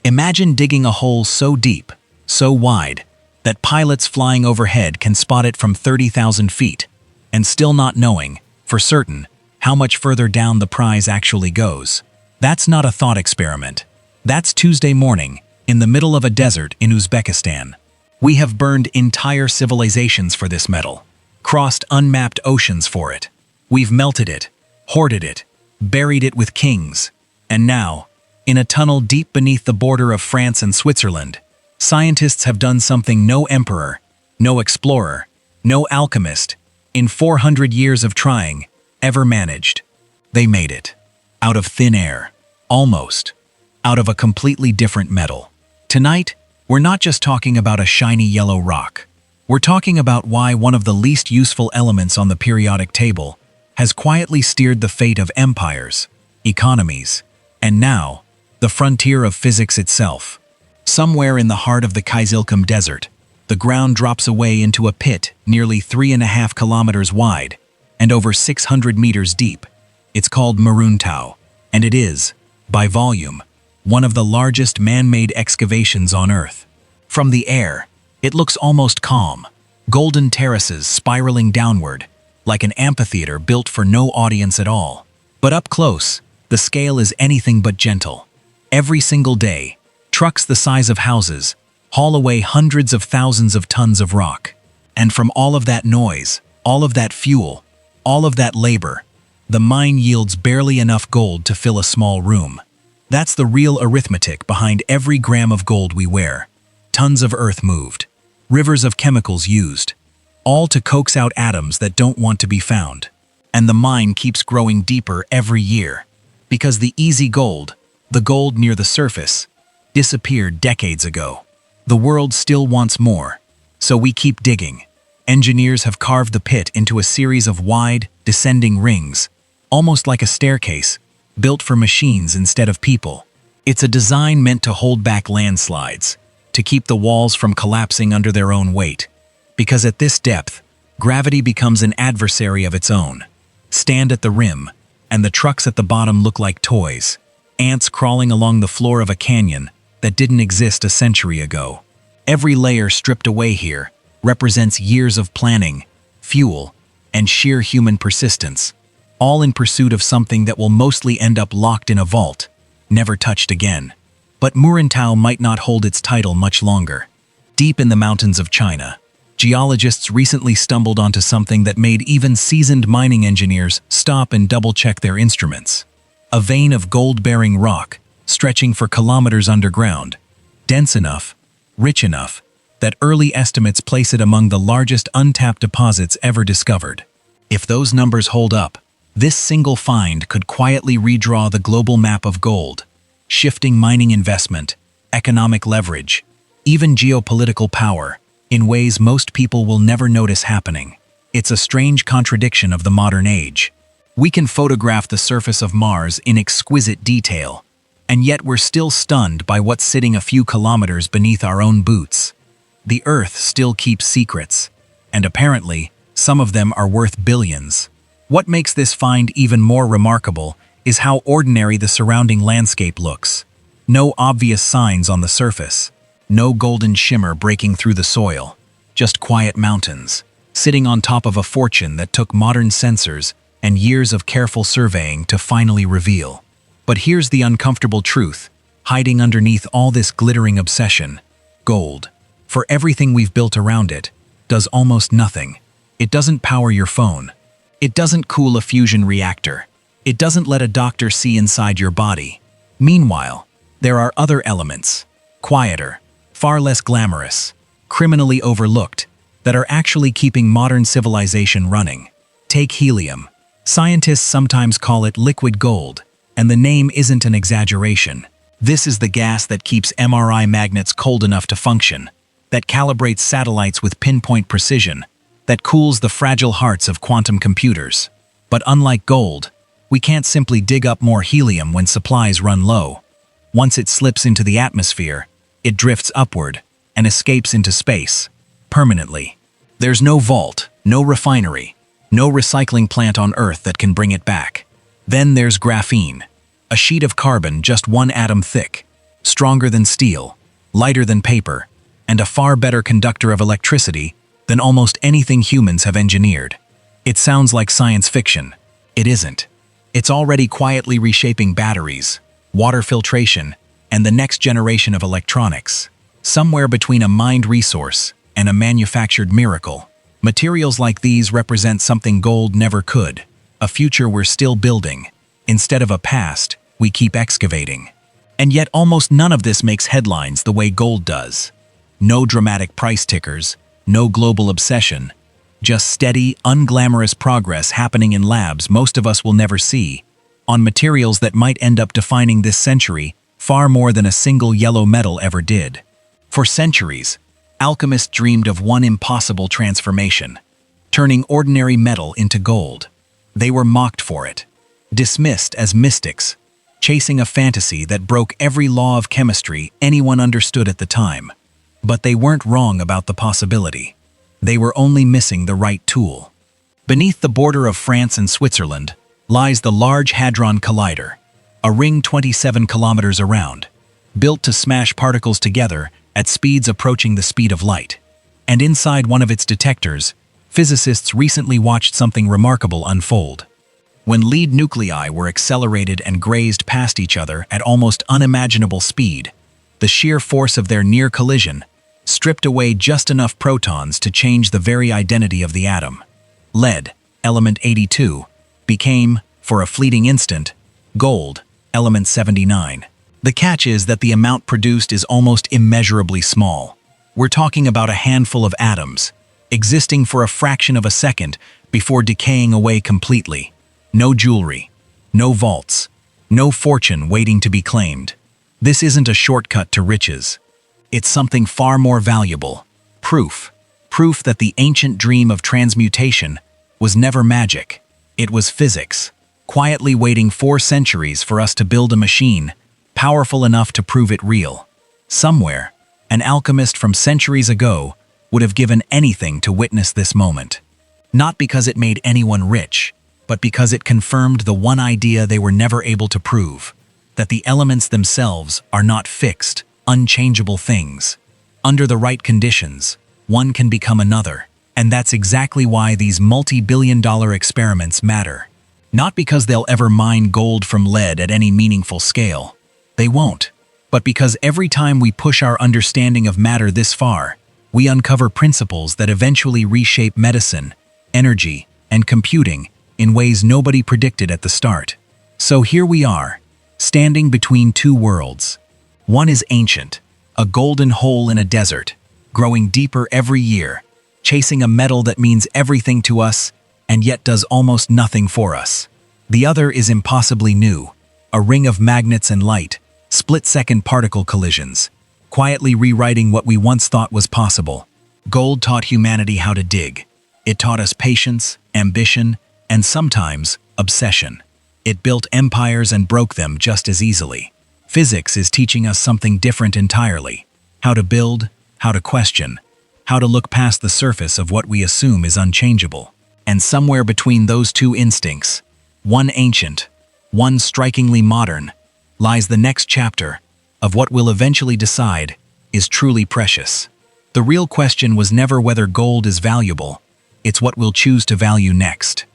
Imagine digging a hole so deep, so wide, that pilots flying overhead can spot it from 30,000 feet, and still not knowing, for certain, how much further down the prize actually goes. That's not a thought experiment. That's Tuesday morning, in the middle of a desert in Uzbekistan. We have burned entire civilizations for this metal, crossed unmapped oceans for it. We've melted it, hoarded it, buried it with kings. And now, in a tunnel deep beneath the border of France and Switzerland, scientists have done something no emperor, no explorer, no alchemist, in 400 years of trying, ever managed. They made it. Out of thin air. Almost. Out of a completely different metal. Tonight, we're not just talking about a shiny yellow rock. We're talking about why one of the least useful elements on the periodic table has quietly steered the fate of empires, economies, and now, the frontier of physics itself. Somewhere in the heart of the Kyzylkum Desert, the ground drops away into a pit nearly 3.5 kilometers wide and over 600 meters deep. It's called Muruntau, and it is, by volume, one of the largest man-made excavations on Earth. From the air, it looks almost calm, golden terraces spiraling downward, like an amphitheater built for no audience at all. But up close, the scale is anything but gentle. Every single day, trucks the size of houses haul away hundreds of thousands of tons of rock. And from all of that noise, all of that fuel, all of that labor, the mine yields barely enough gold to fill a small room. That's the real arithmetic behind every gram of gold we wear. Tons of earth moved, rivers of chemicals used, all to coax out atoms that don't want to be found. And the mine keeps growing deeper every year, because the easy gold, the gold near the surface, disappeared decades ago. The world still wants more, so we keep digging. Engineers have carved the pit into a series of wide, descending rings, almost like a staircase, built for machines instead of people. It's a design meant to hold back landslides, to keep the walls from collapsing under their own weight. Because at this depth, gravity becomes an adversary of its own. Stand at the rim, and the trucks at the bottom look like toys, ants crawling along the floor of a canyon that didn't exist a century ago. Every layer stripped away here represents years of planning, fuel, and sheer human persistence, all in pursuit of something that will mostly end up locked in a vault, never touched again. But Muruntau might not hold its title much longer. Deep in the mountains of China, geologists recently stumbled onto something that made even seasoned mining engineers stop and double-check their instruments. A vein of gold-bearing rock, stretching for kilometers underground, dense enough, rich enough, that early estimates place it among the largest untapped deposits ever discovered. If those numbers hold up, this single find could quietly redraw the global map of gold, shifting mining investment, economic leverage, even geopolitical power, in ways most people will never notice happening. It's a strange contradiction of the modern age. We can photograph the surface of Mars in exquisite detail, and yet we're still stunned by what's sitting a few kilometers beneath our own boots. The Earth still keeps secrets, and apparently, some of them are worth billions. What makes this find even more remarkable is how ordinary the surrounding landscape looks. No obvious signs on the surface, no golden shimmer breaking through the soil, just quiet mountains, sitting on top of a fortune that took modern sensors and years of careful surveying to finally reveal. But here's the uncomfortable truth, hiding underneath all this glittering obsession. Gold, for everything we've built around it, does almost nothing. It doesn't power your phone. It doesn't cool a fusion reactor. It doesn't let a doctor see inside your body. Meanwhile, there are other elements, quieter, far less glamorous, criminally overlooked, that are actually keeping modern civilization running. Take helium. Scientists sometimes call it liquid gold, and the name isn't an exaggeration. This is the gas that keeps MRI magnets cold enough to function, that calibrates satellites with pinpoint precision, that cools the fragile hearts of quantum computers. But unlike gold, we can't simply dig up more helium when supplies run low. Once it slips into the atmosphere, it drifts upward and escapes into space, permanently. There's no vault, no refinery, no recycling plant on Earth that can bring it back. Then there's graphene, a sheet of carbon just one atom thick, stronger than steel, lighter than paper, and a far better conductor of electricity than almost anything humans have engineered. It sounds like science fiction. It isn't. It's already quietly reshaping batteries, water filtration, and the next generation of electronics. Somewhere between a mined resource and a manufactured miracle. Materials like these represent something gold never could, a future we're still building. Instead of a past, we keep excavating. And yet almost none of this makes headlines the way gold does. No dramatic price tickers, no global obsession, just steady, unglamorous progress happening in labs most of us will never see, on materials that might end up defining this century far more than a single yellow metal ever did. For centuries, alchemists dreamed of one impossible transformation, turning ordinary metal into gold. They were mocked for it, dismissed as mystics, chasing a fantasy that broke every law of chemistry anyone understood at the time. But they weren't wrong about the possibility. They were only missing the right tool. Beneath the border of France and Switzerland lies the Large Hadron Collider, a ring 27 kilometers around, built to smash particles together at speeds approaching the speed of light. And inside one of its detectors, physicists recently watched something remarkable unfold. When lead nuclei were accelerated and grazed past each other at almost unimaginable speed, the sheer force of their near collision stripped away just enough protons to change the very identity of the atom. Lead, element 82, became, for a fleeting instant, gold, element 79. The catch is that the amount produced is almost immeasurably small. We're talking about a handful of atoms, existing for a fraction of a second before decaying away completely. No jewelry, no vaults, no fortune waiting to be claimed. This isn't a shortcut to riches. It's something far more valuable. Proof that the ancient dream of transmutation was never magic. It was physics, quietly waiting 4 centuries for us to build a machine powerful enough to prove it real. Somewhere, an alchemist from centuries ago would have given anything to witness this moment. Not because it made anyone rich, but because it confirmed the one idea they were never able to prove, that the elements themselves are not fixed, unchangeable things. Under the right conditions, one can become another, and that's exactly why these multi-billion-dollar experiments matter. Not because they'll ever mine gold from lead at any meaningful scale. They won't. But because every time we push our understanding of matter this far, we uncover principles that eventually reshape medicine, energy, and computing in ways nobody predicted at the start. So here we are, standing between two worlds. One is ancient, a golden hole in a desert, growing deeper every year, chasing a metal that means everything to us and yet does almost nothing for us. The other is impossibly new, a ring of magnets and light, split-second particle collisions, quietly rewriting what we once thought was possible. Gold taught humanity how to dig. It taught us patience, ambition, and sometimes obsession. It built empires and broke them just as easily. Physics is teaching us something different entirely. How to build, how to question, how to look past the surface of what we assume is unchangeable. And somewhere between those two instincts, one ancient, one strikingly modern, lies the next chapter of what we'll eventually decide is truly precious. The real question was never whether gold is valuable, it's what we'll choose to value next.